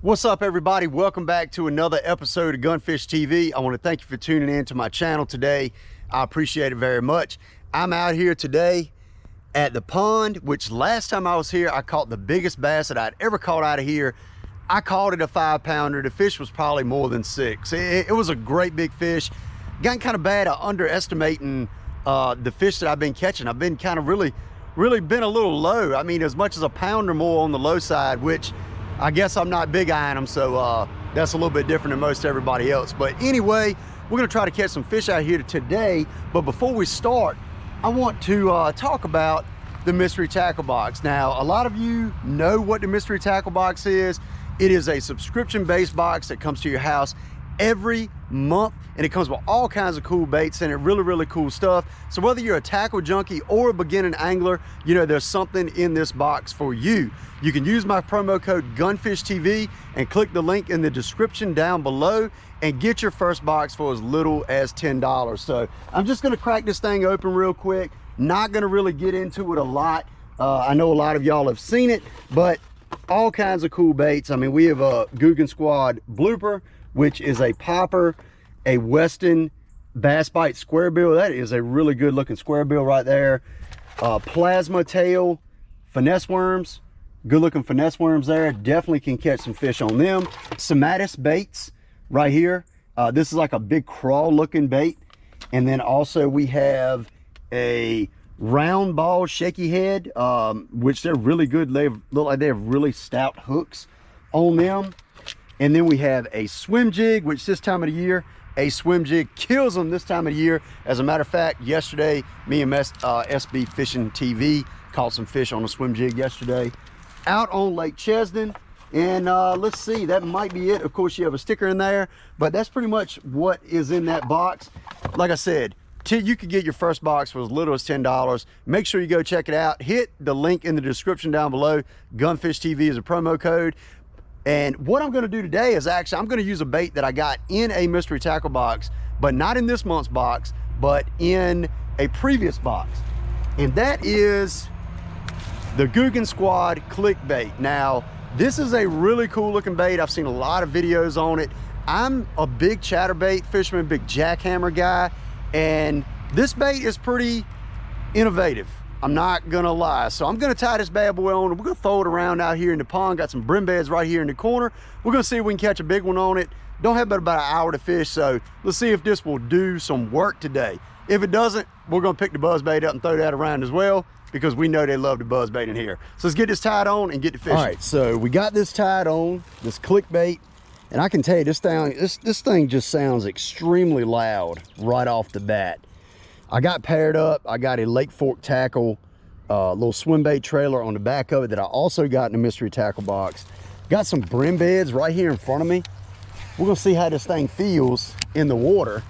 What's up, everybody? Welcome back to another episode of Gunfish TV. I want to thank you for tuning in to my channel today. I appreciate it very much. I'm out here today at the pond, which last time I was here, I caught the biggest bass that I'd ever caught out of here. I caught it a 5-pounder. The fish was probably more than 6. It was a great big fish. Gotten kind of bad at underestimating the fish that I've been catching. I've been kind of really been a little low. I mean, as much as a pound or more on the low side, which I guess I'm not big eyeing them, so that's a little bit different than most everybody else. But anyway, we're gonna try to catch some fish out here today. But before we start, I want to talk about the mystery tackle box. Now, a lot of you know what the mystery tackle box is. It is a subscription-based box that comes to your house every month, and it comes with all kinds of cool baits in it, really cool stuff. So whether you're a tackle junkie or a beginning angler, you know there's something in this box for you. You can use my promo code GUNFISHTV and click the link in the description down below and get your first box for as little as $10. So I'm just gonna crack this thing open real quick. Not gonna really get into it a lot. I know a lot of y'all have seen it, but all kinds of cool baits. I mean, we have a Googan Squad blooper, which is a popper, a Weston bass bite square bill. That is a really good looking square bill right there. Plasma tail finesse worms, good looking finesse worms there. Definitely can catch some fish on them. Somatis baits right here. This is like a big crawl looking bait. And then also we have a round ball shaky head, which they're really good. They look like they have really stout hooks on them. And then we have a swim jig, which this time of the year, a swim jig kills them this time of the year. As a matter of fact, yesterday, me and SB Fishing TV caught some fish on a swim jig yesterday out on Lake Chesden. And let's see, that might be it. Of course, you have a sticker in there, but that's pretty much what is in that box. Like I said, you could get your first box for as little as $10. Make sure you go check it out. Hit the link in the description down below. Gunfish TV is a promo code. And what I'm going to do today is actually, I'm going to use a bait that I got in a mystery tackle box, but not in this month's box, but in a previous box. And that is the Googan Squad Clickbait. Now, this is a really cool looking bait. I've seen a lot of videos on it. I'm a big chatterbait fisherman, big jackhammer guy, and this bait is pretty innovative. I'm not gonna lie. So I'm gonna tie this bad boy on. We're gonna throw it around out here in the pond. Got some brim beds right here in the corner. We're gonna see if we can catch a big one on it. Don't have but about an hour to fish, so let's see if this will do some work today. If it doesn't, we're gonna pick the buzz bait up and throw that around as well, because we know they love the buzz bait in here. So let's get this tied on and get to fishing. All right, so we got this tied on, this clickbait, and I can tell you this thing just sounds extremely loud right off the bat. I got paired up. I got a Lake Fork tackle, little swim bait trailer on the back of it that I also got in the mystery tackle box. Got some brim beds right here in front of me. We're gonna see how this thing feels in the water.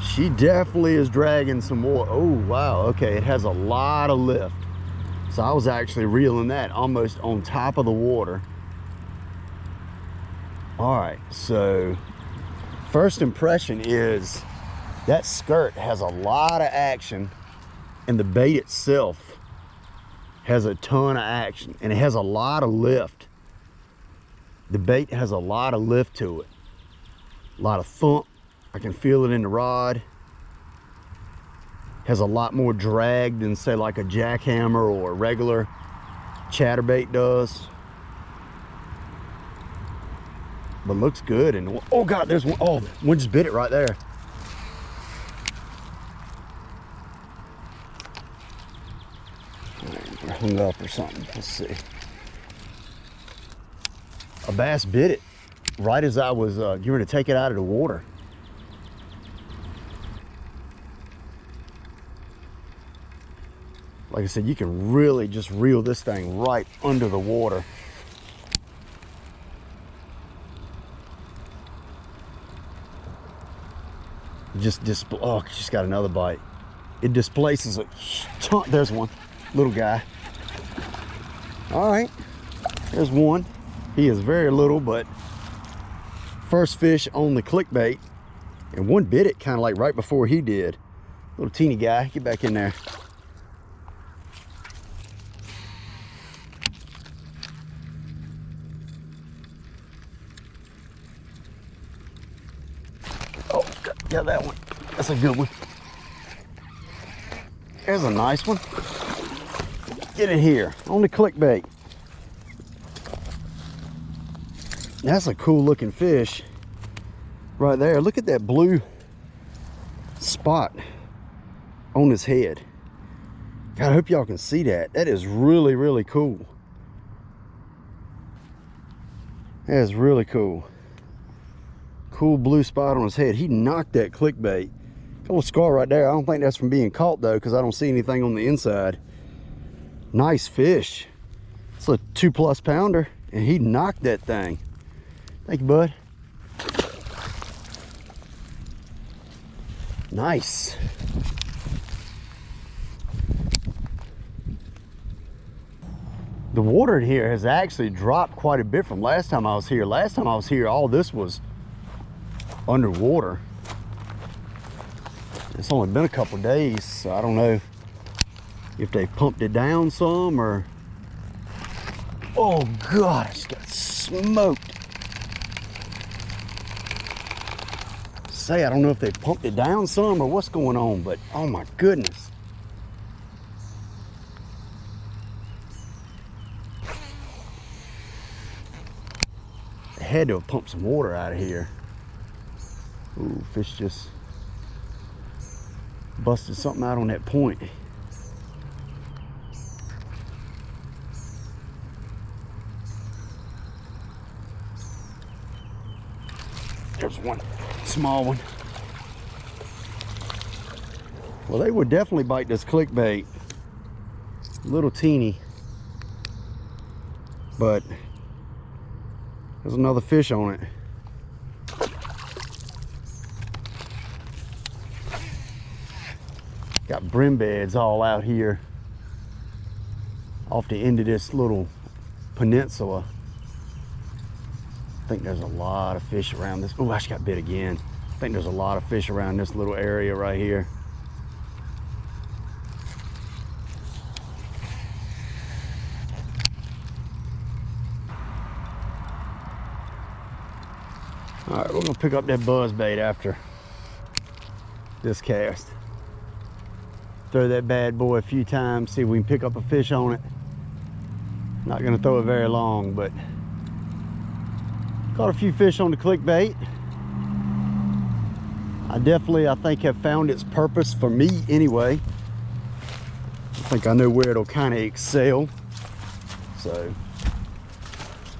She definitely is dragging some water. Oh, wow, okay, it has a lot of lift. So I was actually reeling that almost on top of the water. All right, so first impression is that skirt has a lot of action, and the bait itself has a ton of action, and it has a lot of lift. The bait has a lot of lift to it, a lot of thump. I can feel it in the rod. Has a lot more drag than, say, like a jackhammer or a regular chatterbait does. But looks good. And oh God, there's one. Oh, one just bit it right there. Hung up or something. Let's see. A bass bit it right as I was getting ready to take it out of the water. Like I said, you can really just reel this thing right under the water. Oh, just got another bite. It displaces a ton. There's one, little guy. All right, there's one. He is very little, but first fish on the clickbait, and one bit it kind of like right before he did. Little teeny guy, get back in there. Got that one. That's a good one. There's a nice one. Get it here on the clickbait. That's a cool looking fish right there. Look at that blue spot on his head. God, I hope y'all can see that. That is really, really cool. That is really cool. Cool blue spot on his head. He knocked that clickbait. Got a little scar right there. I don't think that's from being caught though, because I don't see anything on the inside. Nice fish. It's a 2+ pounder, and he knocked that thing. Thank you, bud. Nice. The water in here has actually dropped quite a bit from last time I was here. Last time I was here, all this was underwater. It's only been a couple days, so I don't know if they pumped it down some or... Oh God, I just got smoked. Say, I don't know if they pumped it down some or what's going on, but oh my goodness. They had to have pumped some water out of here. Ooh, fish just busted something out on that point. There's one small one. Well, they would definitely bite this clickbait. Little teeny. But there's another fish on it. Got brim beds all out here off the end of this little peninsula. I think there's a lot of fish around this. Oh, I just got bit again. I think there's a lot of fish around this little area right here. All right, we're gonna pick up that buzz bait after this cast. Throw that bad boy a few times, see if we can pick up a fish on it. Not gonna throw it very long, but caught a few fish on the clickbait. I think have found its purpose for me anyway. I think I know where it'll kind of excel. So,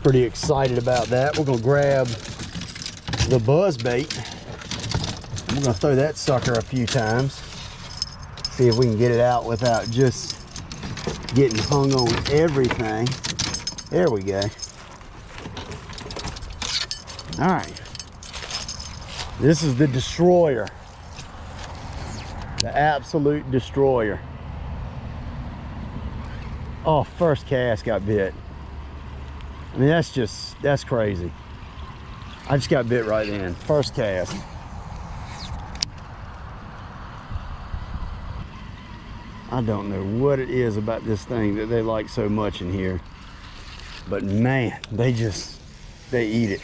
pretty excited about that. We're gonna grab the buzz bait. We're gonna throw that sucker a few times. See if we can get it out without just getting hung on everything. There we go. All right. This is the destroyer. The absolute destroyer. Oh, first cast got bit. I mean, that's crazy. I just got bit right in. First cast. I don't know what it is about this thing that they like so much in here. But man, they eat it.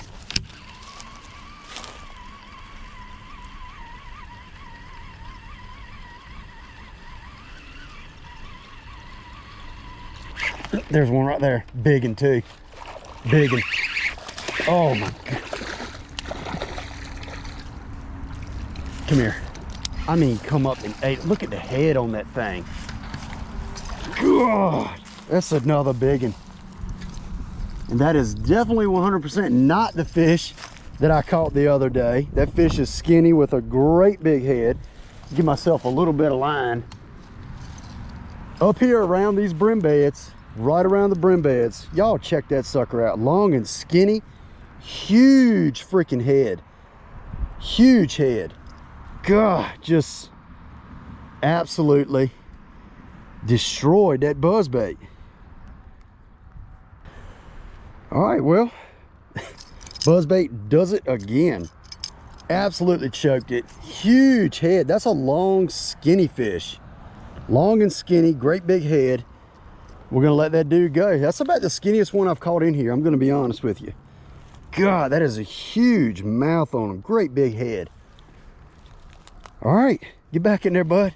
There's one right there, big one too. Big one. Oh my God. Come here. I mean, come up and ate. Look at the head on that thing. God, that's another big one. And that is definitely 100% not the fish that I caught the other day. That fish is skinny with a great big head. Give myself a little bit of line. Up here around these brim beds, right around the brim beds, y'all check that sucker out. Long and skinny, huge freaking head. Huge head. God, just absolutely destroyed that buzzbait. All right, well, buzzbait does it again. Absolutely choked it. Huge head. That's a long, skinny fish. Long and skinny, great big head. We're gonna let that dude go. That's about the skinniest one I've caught in here, I'm gonna be honest with you. God, that is a huge mouth on him. Great big head. All right, get back in there, bud.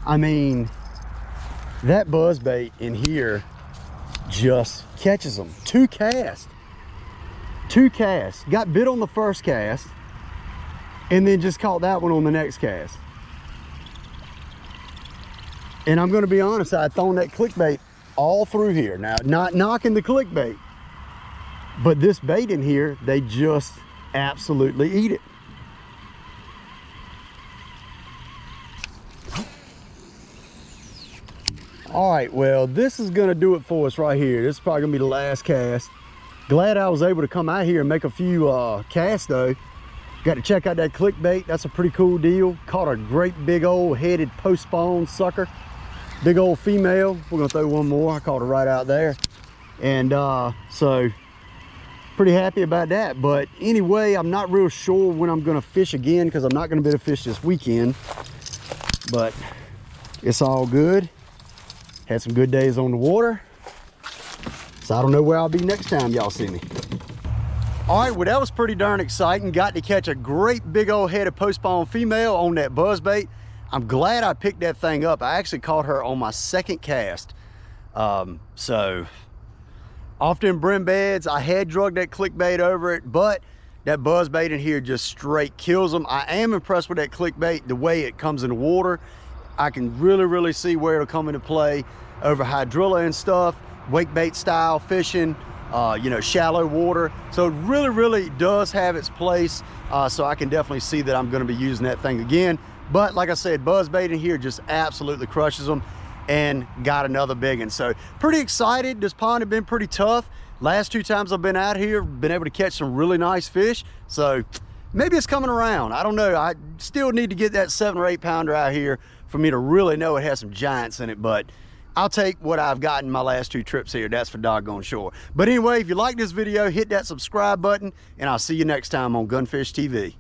I mean, that buzzbait in here just catches them. 2 casts. 2 casts. Got bit on the first cast and then just caught that one on the next cast. And I'm gonna be honest, I had thrown that clickbait all through here. Now, not knocking the clickbait, but this bait in here, they just absolutely eat it. All right, well, this is gonna do it for us right here. This is probably gonna be the last cast. Glad I was able to come out here and make a few casts though. Got to check out that clickbait. That's a pretty cool deal. Caught a great big old headed post-spawn sucker. Big old female. We're gonna throw one more. I caught her right out there. And so pretty happy about that. But anyway, I'm not real sure when I'm gonna fish again because I'm not gonna be able to fish this weekend. But it's all good. Had some good days on the water. So I don't know where I'll be next time y'all see me. All right, well, that was pretty darn exciting. Got to catch a great big old head of post-spawn female on that buzzbait. I'm glad I picked that thing up. I actually caught her on my second cast. So off them brim beds, I had drugged that clickbait over it, but that buzzbait in here just straight kills them. I am impressed with that clickbait, the way it comes in the water. I can really see where it'll come into play over hydrilla and stuff, wake bait style fishing, you know, shallow water. So it really does have its place. So I can definitely see that I'm gonna be using that thing again. But like I said, buzzbait in here just absolutely crushes them, and got another big one. So pretty excited. This pond had been pretty tough. Last 2 times I've been out here, been able to catch some really nice fish. So maybe it's coming around. I don't know. I still need to get that 7 or 8 pounder out here for me to really know it has some giants in it, but I'll take what I've gotten my last 2 trips here. That's for doggone sure. But anyway, if you like this video, hit that subscribe button, and I'll see you next time on Gunfish TV.